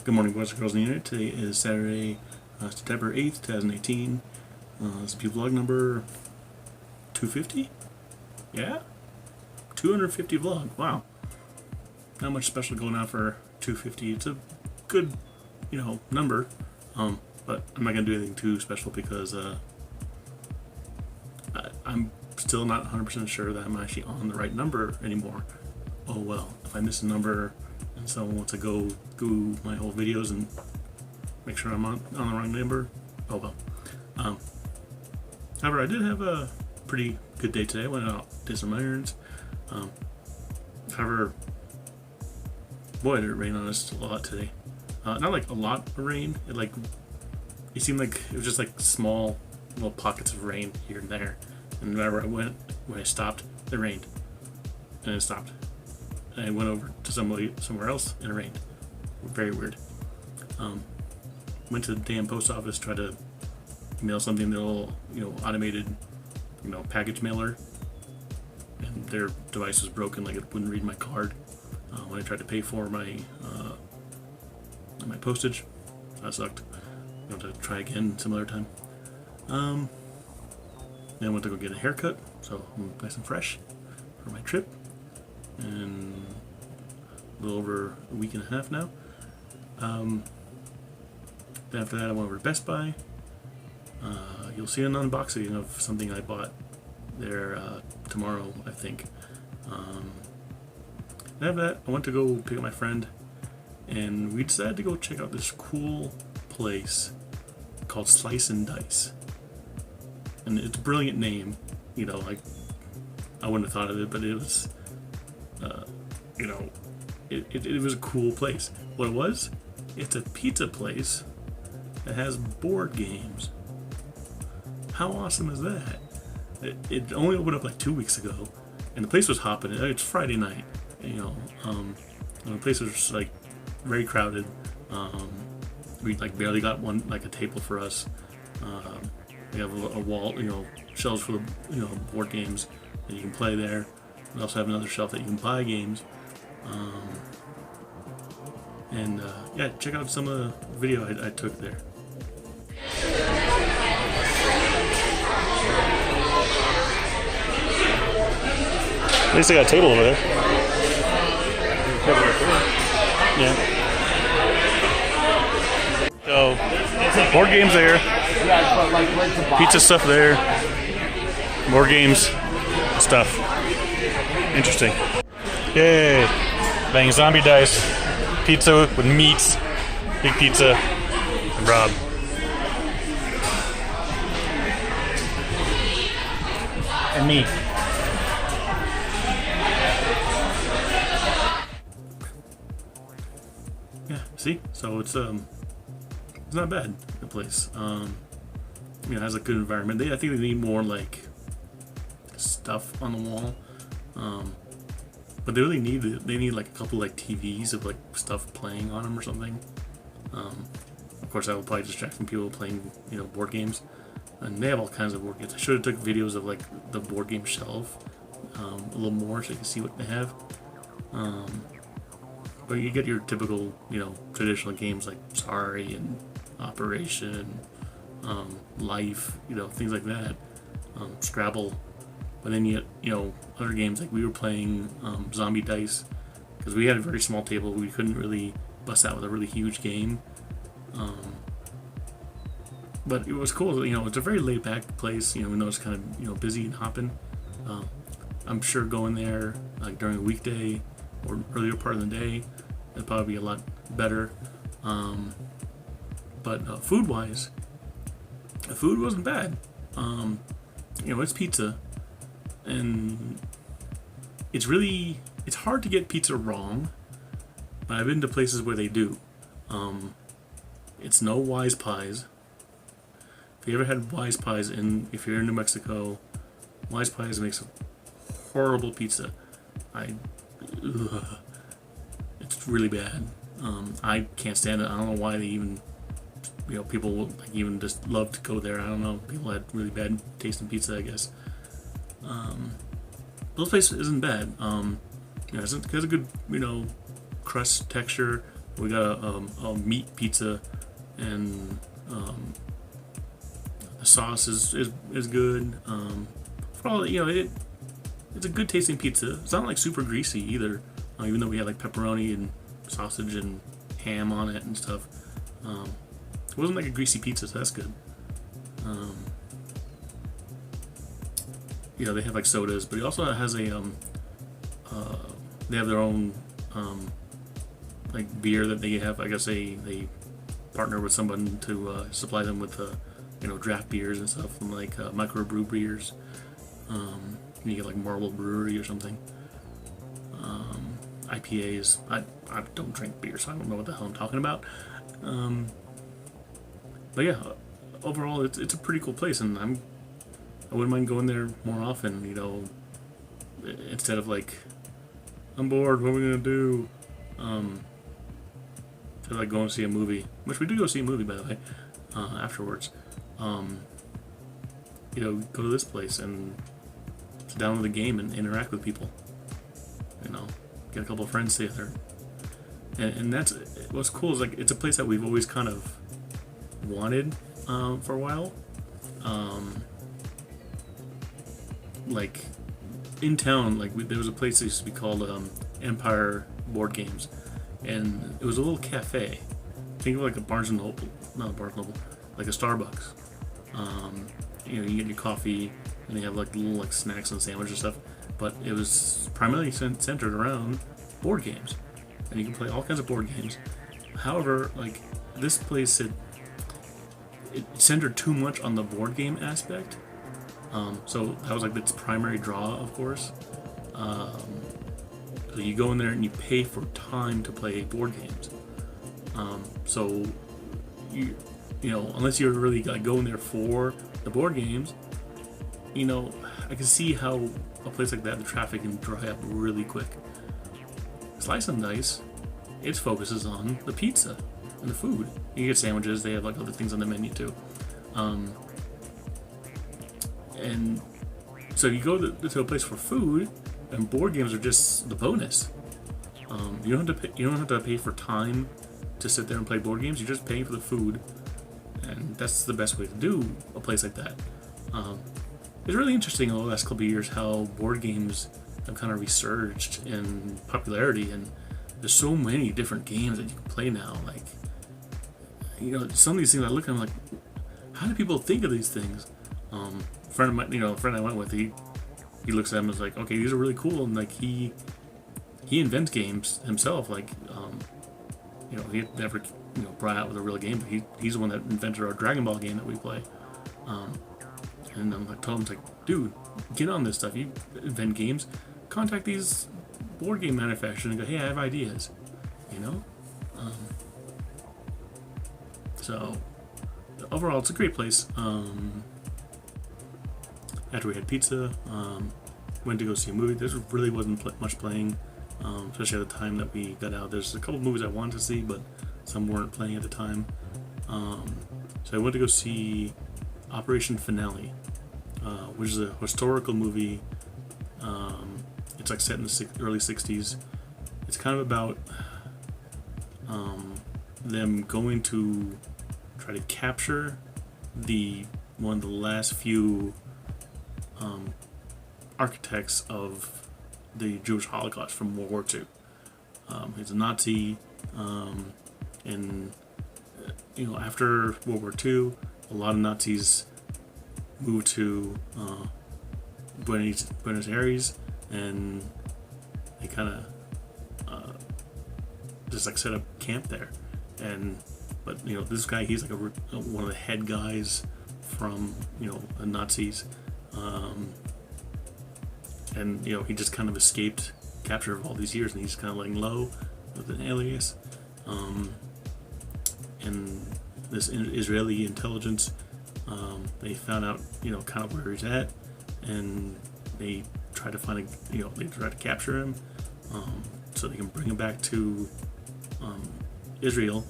Good morning, boys and girls in the internet. Today is Saturday, September 8th, 2018. This will be vlog number 250? Yeah? 250 vlog. Wow. Not much special going on for 250. It's a good, number. But I'm not going to do anything too special because I'm still not 100% sure that I'm actually on the right number anymore. Oh well, if I miss a number and someone wants to go through my whole videos and make sure I'm on the wrong number, oh well. However, I did have a pretty good day today. I went out, did some errands. However, boy, did it rain on us a lot today. Not like a lot of rain. It seemed like it was just like small little pockets of rain here and there. And wherever I went, when I stopped, it rained, and it stopped. And I went over to somewhere else, and it rained. Very weird. Went to the damn post office, tried to mail something, the little, automated, package mailer, and their device was broken, like it wouldn't read my card. When I tried to pay for my postage, that sucked. I have to try again some other time. Then I went to go get a haircut, so I'm nice and fresh for my trip. And a little over a week and a half now. Then after that I went over to Best Buy. You'll see an unboxing of something I bought there tomorrow, I think. Then after that I went to go pick up my friend, and we decided to go check out this cool place called Slice and Dice. And it's a brilliant name, I wouldn't have thought of it, but it was it was a cool place. What it was, it's a pizza place that has board games. How awesome is that? It only opened up like 2 weeks ago, and the place was hopping. It's Friday night, and the place was like very crowded. We barely got a table for us. We have a wall, shelves full of board games that you can play there. We also have another shelf that you can buy games. Yeah, check out some of the video I took there. At least I got a table over there. Yeah. So, board games there. Pizza stuff there. Board games stuff. Interesting. Yay! Bang zombie dice. Pizza with meats. Big pizza. And Rob. And me. Yeah, see? So it's not bad, the place. It has a good environment. I think they need more stuff on the wall. But they really need a couple TVs of stuff playing on them or something. Of course, that will probably distract some people playing board games, and they have all kinds of board games. I should have took videos of the board game shelf a little more so you can see what they have. But you get your typical traditional games like Sorry and Operation, Life, things like that, Scrabble. But then you get, other games like we were playing Zombie Dice, because we had a very small table. We couldn't really bust out with a really huge game. But it was cool. It's a very laid back place. Even though it's kind of busy and hopping. I'm sure going there during a weekday or earlier part of the day, it'd probably be a lot better. But food-wise, the food wasn't bad. It's pizza. And it's hard to get pizza wrong, but I've been to places where they do. It's no Wise Pies. If you ever had Wise Pies if you're in New Mexico, Wise Pies makes a horrible pizza. It's really bad. I can't stand it. I don't know why they even, people even just love to go there. I don't know. People had really bad tasting pizza, I guess. Those place isn't bad. It has a good, crust texture. We got a meat pizza, and the sauce is good. For all it's a good tasting pizza. It's not like super greasy either, even though we had like pepperoni and sausage and ham on it and stuff. It wasn't like a greasy pizza, so that's good. They have like sodas, but it also has they have their own like beer that they have. I guess they partner with someone to supply them with draft beers and stuff, and like microbrew beers. You get like Marble Brewery or something. IPAs. I don't drink beer, so I don't know what the hell I'm talking about. But yeah, overall it's a pretty cool place, and I wouldn't mind going there more often. Instead of like, I'm bored, what are we gonna do? Instead of like going to see a movie, which we do go see a movie, by the way, afterwards. Go to this place and download the game and interact with people. Get a couple of friends together, and that's what's cool. Is like it's a place that we've always kind of wanted for a while. Like in town, like there was a place that used to be called Empire Board Games, and it was a little cafe. Think of like a Barnes and Noble, not a Barnes and Noble, like a Starbucks. You get your coffee, and they have like little like snacks and sandwiches and stuff. But it was primarily centered around board games, and you can play all kinds of board games. However, like this place, it centered too much on the board game aspect. So that was like its primary draw, of course. So you go in there and you pay for time to play board games. So unless you're really like going there for the board games, I can see how a place like that, the traffic can dry up really quick. Slice and Dice, its focuses on the pizza and the food. You get sandwiches, they have like other things on the menu too. And so you go to a place for food, and board games are just the bonus. You don't have to pay for time to sit there and play board games. You're just paying for the food, and that's the best way to do a place like that. It's really interesting in the last couple of years how board games have kind of resurged in popularity, and there's so many different games that you can play now. Like, some of these things I look at, I'm like, how do people think of these things? A friend I went with, he looks at them and is like, okay, these are really cool, and like he invents games himself. Like, he never brought out with a real game, but he's the one that invented our Dragon Ball game that we play. And I'm like, told him, like, dude, get on this stuff. You invent games, contact these board game manufacturers and go, hey, I have ideas. So overall, it's a great place. After we had pizza, went to go see a movie. There really wasn't much playing, especially at the time that we got out. There's a couple movies I wanted to see, but some weren't playing at the time. So I went to go see Operation Finale, which is a historical movie. It's like set in the early 60s. It's kind of about them going to try to capture one of the last few architects of the Jewish Holocaust from World War II. He's a Nazi, and after World War II, a lot of Nazis moved to Buenos Aires, and they kind of just like set up camp there. But this guy, he's like one of the head guys from the Nazis, and he just kind of escaped capture of all these years, and he's kind of laying low with an alias. And this Israeli intelligence, they found out kind of where he's at, and they try to find they try to capture him, so they can bring him back to Israel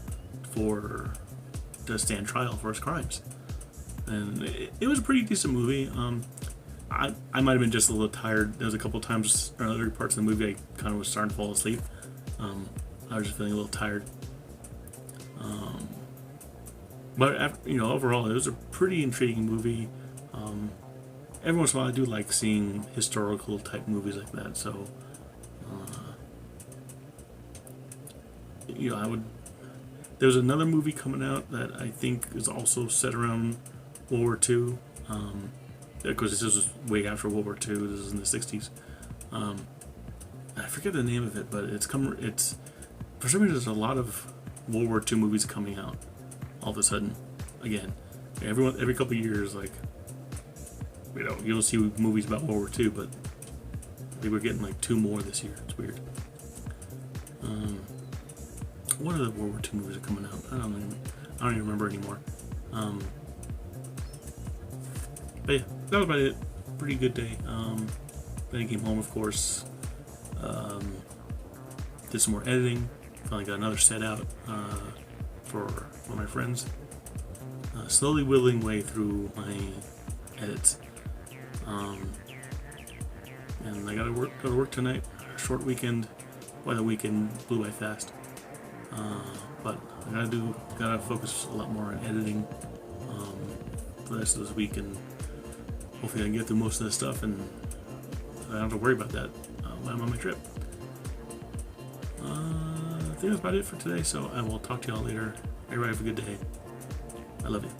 to stand trial for his crimes. And it was a pretty decent movie. I might have been just a little tired. There was a couple of times in other parts of the movie I kind of was starting to fall asleep. I was just feeling a little tired. But after, overall, it was a pretty intriguing movie. Every once in a while, I do like seeing historical type movies like that. So, I would. There's another movie coming out that I think is also set around World War II. Because this is way after World War II. This is in the '60s. I forget the name of it, but it's for some reason there's a lot of World War II movies coming out all of a sudden. Again, every couple of years, like you'll see movies about World War II, but I think we're getting like 2 more this year. It's weird. What other World War II movies are coming out? I don't even remember anymore. But yeah, that was about it. Pretty good day. Then I came home, of course. Did some more editing. Finally got another set out for one of my friends. Slowly whittling way through my edits. And I go to work tonight. Short weekend. Well, the weekend blew by fast. But I gotta focus a lot more on editing for the rest of this week, and hopefully I can get through most of this stuff, and I don't have to worry about that when I'm on my trip. I think that's about it for today, so I will talk to y'all later. Everybody have a good day. I love you.